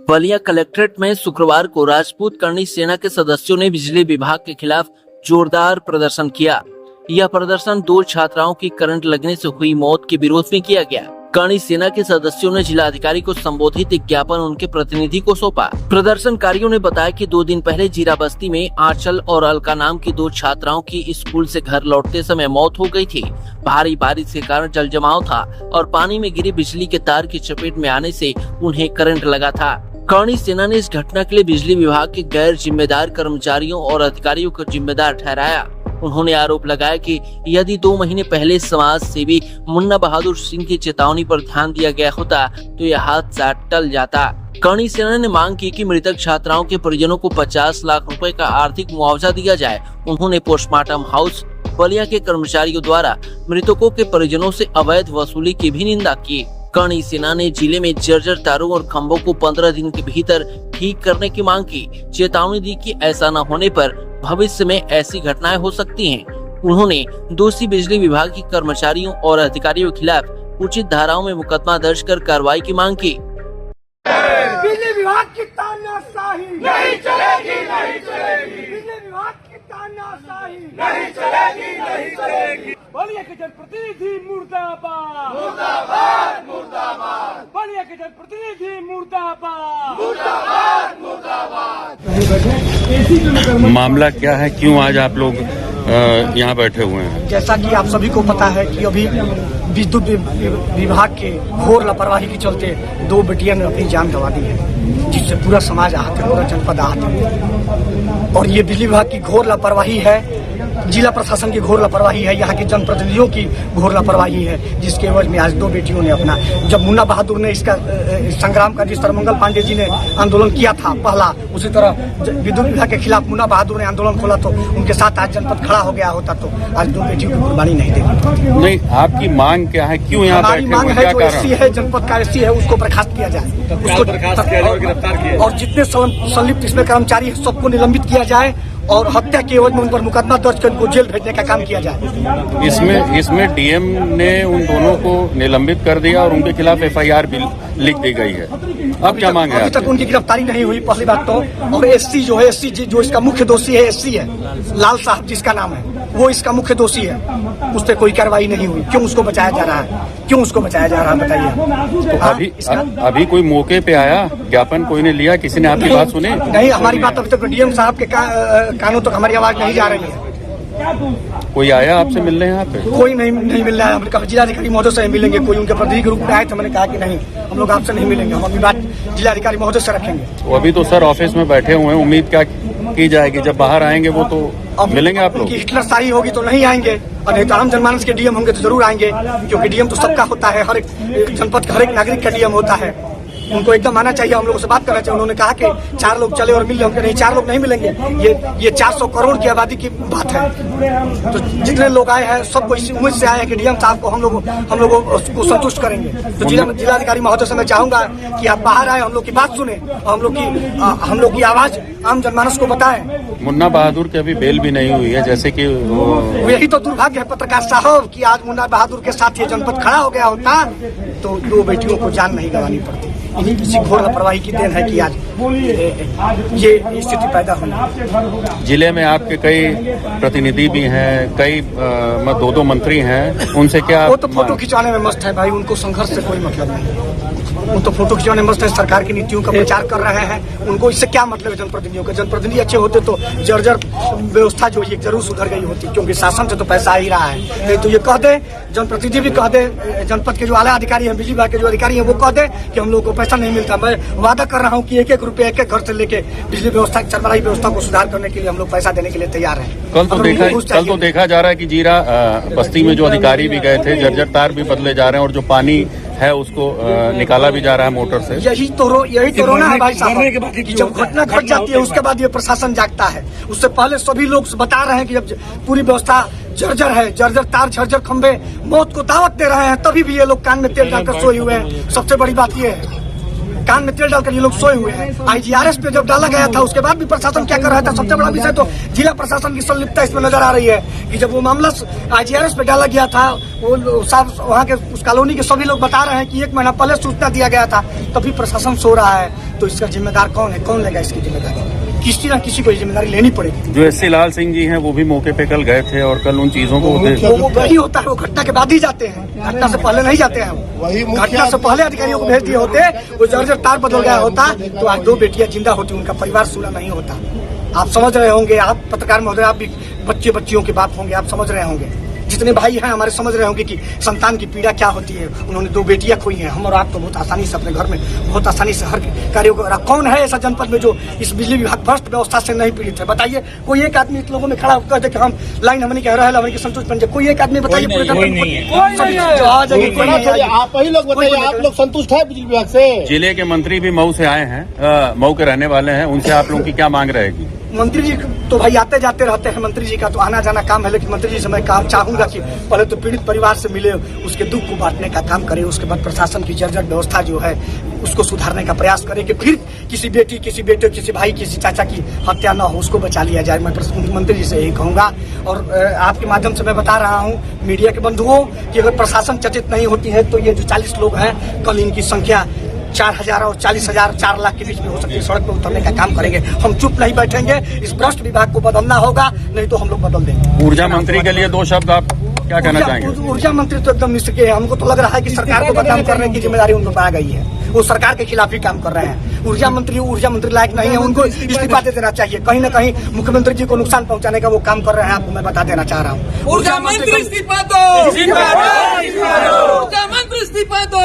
Ballia collectorate में शुक्रवार को राजपूत करणी सेना के सदस्यों ने बिजली विभाग के खिलाफ जोरदार प्रदर्शन किया। यह प्रदर्शन 2 छात्राओं की करंट लगने से हुई मौत के विरोध में किया गया। करणी सेना के सदस्यों ने जिलाधिकारी को संबोधित एक ज्ञापन उनके प्रतिनिधि को सौंपा। प्रदर्शनकारियों ने बताया कि 2 दिन पहले जीरा बस्ती में आंचल और अलका नाम की 2 छात्राओं की स्कूल से घर लौटते समय मौत हो गई थी। भारी बारिश के कारण जल जमाव था और पानी में गिरी बिजली के तार की चपेट में आने से उन्हें करंट लगा था। करणी सेना ने इस घटना के लिए बिजली विभाग के गैर जिम्मेदार कर्मचारियों और अधिकारियों को जिम्मेदार ठहराया। उन्होंने आरोप लगाया कि यदि 2 महीने पहले समाज सेवी मुन्ना बहादुर सिंह की चेतावनी पर ध्यान दिया गया होता तो यह हादसा टल जाता। करणी सेना ने मांग की कि मृतक छात्राओं के परिजनों को 50 लाख रुपए का आर्थिक मुआवजा दिया जाए। उन्होंने पोस्टमार्टम हाउस बलिया के कर्मचारियों द्वारा मृतकों के परिजनों से अवैध वसूली की भी निंदा की। करणी सेना ने जिले में जर्जर तारों और खंभों को 15 दिन के भीतर ठीक करने की मांग की। चेतावनी दी कि ऐसा न होने पर भविष्य में ऐसी घटनाएं हो सकती हैं। उन्होंने दोषी बिजली विभाग के कर्मचारियों और अधिकारियों के खिलाफ उचित धाराओं में मुकदमा दर्ज कर कार्रवाई की मांग की। बिजली विभाग की तानाशाही नहीं चलेगी, नहीं चलेगी। बिजली विभाग की तानाशाही नहीं चलेगी, नहीं चलेगी। बलिया के जनप्रतिनिधि मुर्दाबाद, मुर्दाबाद, मुर्दाबाद। बलिया के जनप्रतिनिधि मुर्दाबाद, मुर्दाबाद, मुर्दाबाद। मामला क्या है, क्यों आज आप लोग यहाँ बैठे हुए हैं? जैसा कि आप सभी को पता है कि अभी विद्युत विभाग के घोर लापरवाही के चलते 2 बेटियां ने अपनी जान गंवा दी है, जिससे पूरा समाज आहत है, पूरा जनपद आहत है। और ये बिजली विभाग की घोर लापरवाही है, जिला प्रशासन की घोर लापरवाही है, यहाँ के जनप्रतिनिधियों की घोर लापरवाही है, जिसके एवज में आज 2 बेटियों ने अपना, जब मुन्ना बहादुर ने इसका संग्राम का, जिस तरह मंगल पांडे जी ने आंदोलन किया था पहला, उसी तरह विद्युत विभाग के खिलाफ मुन्ना बहादुर ने आंदोलन खोला तो उनके साथ आज जनपद खड़ा हो गया होता तो आज 2 बेटियों की कुर्बानी नहीं देगी। नहीं, आपकी मांग क्या है, क्यों यहाँ बैठे हुए? मांग है जो एससी है, जनपद का एससी है, उसको बर्खास्त किया जाए, उसको और जितने संलिप्त इसमें कर्मचारी है सबको निलंबित किया जाए और हत्या के एवज में उन पर मुकदमा दर्ज कर उनको जेल भेजने का काम किया जाए। इसमें डीएम ने उन दोनों को निलंबित कर दिया और उनके खिलाफ एफआईआर भी लिख दी गई है। अब क्या मांग है? अभी तक उनकी गिरफ्तारी नहीं हुई, पहली बात तो। और एससी जो है, एससी जो इसका मुख्य दोषी है, एससी है लाल साहब जिसका नाम है, वो इसका मुख्य दोषी है। उस पर कोई कार्रवाई नहीं हुई। क्यों उसको बचाया जा रहा है? क्यों उसको बचाया जा रहा है बताइए। तो अभी कोई मौके पे आया, ज्ञापन कोई ने लिया, किसी ने आपकी बात सुनी? नहीं, हमारी बात अभी तक डीएम साहब के कानों तक हमारी आवाज नहीं जा रही है। कोई आया आपसे मिलने यहाँ पे? कोई नहीं मिल रहा है। हमने कहा जिलाधिकारी महोदय से मिलेंगे, कोई उनके प्रतिनिधि के रूप में आए थे, मैंने कहा कि नहीं, हम लोग आपसे नहीं मिलेंगे, हम अपनी बात जिलाधिकारी महोदय से रखेंगे। तो अभी तो सर ऑफिस में बैठे हुए हैं, उम्मीद क्या की जाएगी, जब बाहर आएंगे वो तो मिलेंगे आप लोग? हिटलर शाही होगी तो नहीं आएंगे, और नहीं तो आम जनमानस के डीएम होंगे तो जरूर आएंगे, क्योंकि डीएम तो सबका होता है, हर एक जनपद का हर एक नागरिक का डीएम होता है। उनको एकदम आना चाहिए, हम लोगों से बात करना चाहिए। उन्होंने कहा कि 4 लोग चले और मिल जाएंगे, नहीं 4 लोग नहीं मिलेंगे। ये 400 करोड़ की आबादी की बात है। तो जितने लोग आए हैं सबको इसी उम्मीद से आए हैं कि डीएम साहब को हम लोग उसको संतुष्ट करेंगे। तो जिलाधिकारी महोदय से मैं चाहूंगा कि आप बाहर आए, हम लोग की बात सुने, हम लोग की आवाज आम जनमानस को बताएं। मुन्ना बहादुर की अभी बेल भी नहीं हुई है, जैसे कि यही तो दुर्भाग्य है पत्रकार साहब कि आज मुन्ना बहादुर के साथ ये जनपद खड़ा हो गया होता तो 2 बेटियों को जान नहीं गंवानी पड़ती। इन्हीं किसी घोर लापरवाही की देन है कि आज ये स्थिति पैदा हुई। जिले में आपके कई प्रतिनिधि भी हैं, कई 2 मंत्री हैं, उनसे क्या? वो तो फोटो खिंचाने में मस्त है भाई, उनको संघर्ष से कोई मतलब नहीं। वो तो फोटो खिंचाने में मस्त है, सरकार की नीतियों का प्रचार कर रहे हैं। उनको इससे क्या मतलब है जनप्रतिनिधियों का? जनप्रतिनिधि अच्छे होते तो जर्जर व्यवस्था जो ये जरूर सुधर गई होती, क्योंकि शासन से तो पैसा आ ही रहा है। नहीं तो ये कह दे, जनप्रतिनिधि भी कह दे, जनपद के जो आला अधिकारी हैं, बिजली विभाग के जो अधिकारी हैं, वो कह दे कि हम लोग को पैसा नहीं मिलता। मैं वादा कर रहा हूँ कि 1-1 रुपये एक घर से लेके बिजली व्यवस्था, सरबराही व्यवस्था को सुधार करने के लिए हम लोग पैसा देने के लिए तैयार हैं। कल तो देखा जा रहा है कि जीरा बस्ती में जो अधिकारी भी गए थे, जर्जर तार भी बदले जा रहे हैं और जो पानी है उसको निकाला भी जा रहा है मोटर से। यही तो रोना है भाई साहब कि जब घटना घट जाती है उसके बाद ये प्रशासन जागता है। उससे पहले सभी लोग बता रहे हैं कि जब पूरी व्यवस्था जर्जर है, जर्जर तार, जर्जर खंभे मौत को दावत दे रहे हैं, तभी भी ये लोग कान में तेल डालकर सोए हुए हैं। सबसे बड़ी बात ये है कान में तेल डालकर ये लोग सोए हुए हैं। IGRS पे जब डाला गया था उसके बाद भी प्रशासन क्या कर रहा था? सबसे बड़ा विषय तो जिला प्रशासन की संलिप्तता इसमें नजर आ रही है कि जब वो मामला IGRS पे डाला गया था, वो सब वहाँ के उस कॉलोनी के सभी लोग बता रहे हैं कि 1 महीना पहले सूचना दिया गया था, तभी प्रशासन सो रहा है। तो इसका जिम्मेदार कौन है? कौन लेगा इसकी जिम्मेदारी? किसी न किसी को जिम्मेदारी लेनी पड़ेगी। जो SC लाल सिंह जी हैं वो भी मौके पे कल गए थे और कल उन चीजों को वो वही होता है, वो घटना के बाद ही जाते हैं, घटना से पहले नहीं जाते हैं। घटना से पहले अधिकारियों को भेज दिए होते, वो जर्जर तार बदल गया होता तो आज 2 बेटियां जिंदा होती, उनका परिवार सूना नहीं होता। आप समझ रहे होंगे, आप पत्रकार महोदय, आप भी बच्चे बच्चियों के बाप होंगे, आप समझ रहे होंगे, जितने भाई हैं हमारे समझ रहे होंगे कि संतान की पीड़ा क्या होती है। उन्होंने 2 बेटियां खोई हैं, हम और आप तो बहुत आसानी से अपने घर में बहुत आसानी से हर कार्यों को। कौन है ऐसा जनपद में जो इस बिजली विभाग भ्रष्ट व्यवस्था से नहीं पीड़ित है? बताइए, कोई एक आदमी इस लोगों में खड़ा होकर कहते कि हम लाइन हमने कह रहा है, हमने संतोष पंजे, कोई एक आदमी बताइए पूरे जनपद में। आप ही लोग बताइए, आप लोग संतुष्ट है बिजली विभाग से? जिले के मंत्री भी मऊ से आए हैं, मऊ के रहने वाले हैं, उनसे आप लोगों की क्या मांग रहेगी? मंत्री जी तो भाई आते जाते रहते हैं, मंत्री जी का तो आना जाना काम है, लेकिन मंत्री जी से मैं काम चाहूंगा कि पहले तो पीड़ित परिवार से मिले, उसके दुख को बांटने का काम करे, उसके बाद प्रशासन की जर्जर व्यवस्था जो है उसको सुधारने का प्रयास करे कि फिर किसी बेटी, किसी बेटे, किसी भाई, किसी चाचा की हत्या न हो, उसको बचा लिया जाए। मैं मुख्यमंत्री जी से यही कहूंगा और आपके माध्यम से मैं बता रहा हूँ मीडिया के बंधुओं कि अगर प्रशासन चेतित नहीं होती है तो ये जो 40 लोग हैं, कल इनकी संख्या 4000 और 40,000, 4 लाख के बीच में हो सकती है। सड़क पर उतरने का काम करेंगे, हम चुप नहीं बैठेंगे। इस भ्रष्ट विभाग को बदलना होगा, नहीं तो हम लोग बदल देंगे। ऊर्जा मंत्री के लिए 2 शब्द आप क्या कहना चाहेंगे? ऊर्जा मंत्री तो एकदम निष्क्रिय है। हमको तो लग रहा है कि सरकार को बदनाम करने की जिम्मेदारी उनको पा गई है, वो सरकार के खिलाफ ही काम कर रहे हैं। ऊर्जा मंत्री लायक नहीं है, उनको इस्तीफा दे देना चाहिए। कहीं न कहीं मुख्यमंत्री जी को नुकसान पहुंचाने का वो काम कर रहे हैं, आपको मैं बता देना चाह रहा हूँ। ऊर्जा मंत्री इस्तीफा दो, ऊर्जा मंत्री इस्तीफा दो।